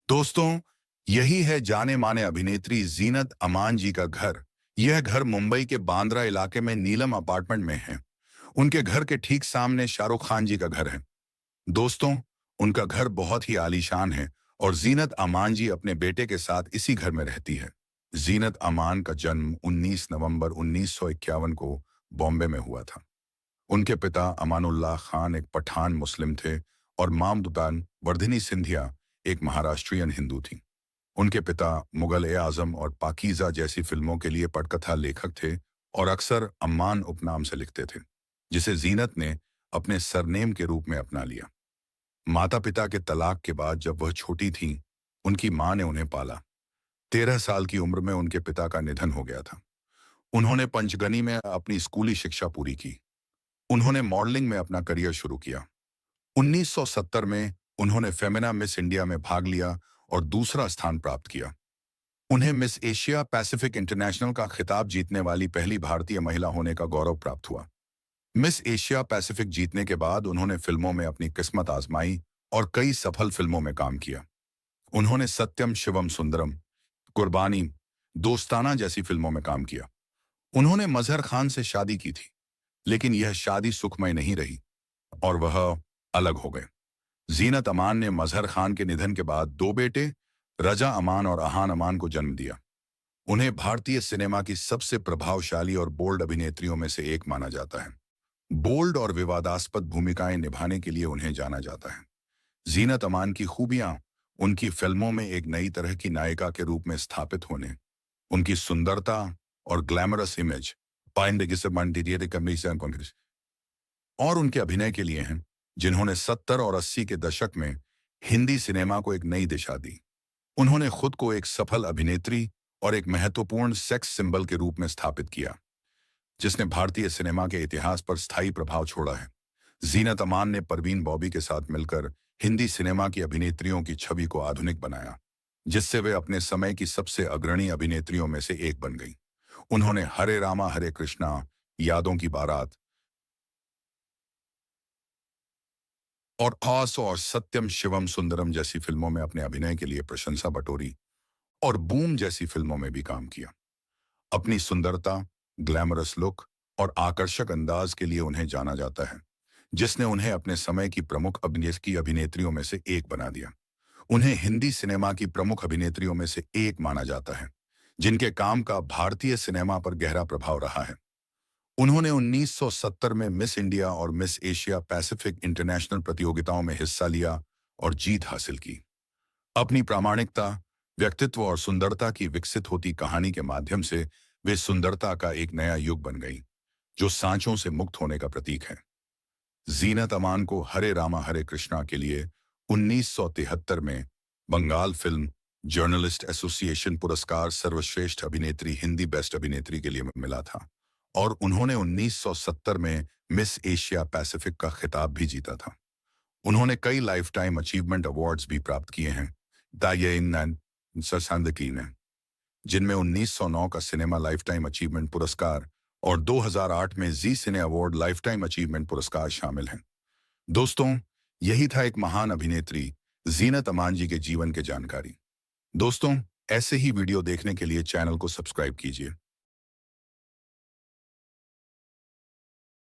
दोस्तों, यही है जाने माने अभिनेत्री जीनत अमान जी का घर। यह घर मुंबई के बांद्रा इलाके में नीलम अपार्टमेंट में है। उनके घर के ठीक सामने शाहरुख खान जी का घर है। दोस्तों, उनका घर बहुत ही आलीशान है और जीनत अमान जी अपने बेटे के साथ इसी घर में रहती है। जीनत अमान का जन्म 19 नवंबर 1951 को बॉम्बे में हुआ था। उनके पिता अमानुल्लाह खान एक पठान मुस्लिम थे और मां दुकान वर्धिनी सिंधिया एक महाराष्ट्रियन हिंदू थी। उनके पिता मुगल-ए-आजम और पाकीज़ा जैसी फिल्मों के लिए पटकथा लेखक थे और अक्सर अम्मान उपनाम से लिखते थे, जिसे जीनत ने अपने सरनेम के रूप में अपना लिया। माता-पिता के तलाक के बाद जब वह छोटी थीं, उनकी मां ने उन्हें पाला। 13 साल की उम्र में उनके पिता का निधन हो गया था। उन्होंने पंचगनी में अपनी स्कूली शिक्षा पूरी की। उन्होंने मॉडलिंग में अपना करियर शुरू किया। 1970 में उन्होंने फेमिना मिस इंडिया में भाग लिया और दूसरा स्थान प्राप्त किया। उन्हें मिस एशिया पैसिफिक इंटरनेशनल का खिताब जीतने वाली पहली भारतीय महिला होने का गौरव प्राप्त हुआ। मिस एशिया पैसिफिक जीतने के बाद उन्होंने फिल्मों में अपनी किस्मत आजमाई और कई सफल फिल्मों में काम किया। उन्होंने सत्यम शिवम सुंदरम, कुर्बानी, दोस्ताना जैसी फिल्मों में काम किया। उन्होंने मजहर खान से शादी की थी, लेकिन यह शादी सुखमय नहीं रही और वह अलग हो गए। जीनत अमान ने मजहर खान के निधन के बाद दो बेटे, रजा अमान और अहान अमान को जन्म दिया। उन्हें भारतीय सिनेमा की सबसे प्रभावशाली और बोल्ड अभिनेत्रियों में से एक माना जाता है। बोल्ड और विवादास्पद भूमिकाएं निभाने के लिए उन्हें जाना जाता है। जीनत अमान की खूबियां उनकी फिल्मों में एक नई तरह की नायिका के रूप में स्थापित होने, उनकी सुंदरता और ग्लैमरस इमेज और उनके अभिनय के लिए हैं, जिन्होंने 70 और 80 के दशक में हिंदी सिनेमा को एक नई दिशा दी। उन्होंने खुद को एक सफल अभिनेत्री और एक महत्वपूर्ण सेक्स सिंबल के रूप में स्थापित किया, जिसने भारतीय सिनेमा के इतिहास पर स्थायी प्रभाव छोड़ा है। जीनत अमान ने परवीन बॉबी के साथ मिलकर हिंदी सिनेमा की अभिनेत्रियों की छवि को आधुनिक बनाया, जिससे वे अपने समय की सबसे अग्रणी अभिनेत्रियों में से एक बन गईं। उन्होंने हरे रामा हरे कृष्णा, यादों की बारात और खास और सत्यम शिवम सुंदरम जैसी फिल्मों में अपने अभिनय के लिए प्रशंसा बटोरी और बूम जैसी फिल्मों में भी काम किया। अपनी सुंदरता, ग्लैमरस लुक और आकर्षक अंदाज के लिए उन्हें जाना जाता है, जिसने उन्हें अपने समय की प्रमुख अभिनेत्रियों में से एक बना दिया। उन्हें हिंदी सिनेमा की प्रमुख अभिनेत्रियों में से एक माना जाता है, जिनके काम का भारतीय सिनेमा पर गहरा प्रभाव रहा है। उन्होंने 1970 में मिस इंडिया और मिस एशिया पैसिफिक इंटरनेशनल प्रतियोगिताओं में हिस्सा लिया और जीत हासिल की। अपनी प्रामाणिकता, व्यक्तित्व और सुंदरता की विकसित होती कहानी के माध्यम से वे सुंदरता का एक नया युग बन गई, जो सांचों से मुक्त होने का प्रतीक है। जीनत अमान को हरे रामा हरे कृष्णा के लिए 1973 में बंगाल फिल्म जर्नलिस्ट एसोसिएशन पुरस्कार सर्वश्रेष्ठ अभिनेत्री हिंदी बेस्ट अभिनेत्री के लिए मिला था और उन्होंने 1970 में मिस एशिया पैसिफिक का खिताब भी जीता था। उन्होंने कई लाइफ टाइम अचीवमेंट अवार्ड्स भी प्राप्त किए हैं, जिनमें 1909 का सिनेमा लाइफ टाइम अचीवमेंट पुरस्कार और 2008 में Zee cine award lifetime achievement पुरस्कार शामिल हैं। दोस्तों, यही था एक महान अभिनेत्री जीनत अमान जी के जीवन के जानकारी। दोस्तों, ऐसे ही वीडियो देखने के लिए चैनल को सब्सक्राइब कीजिए।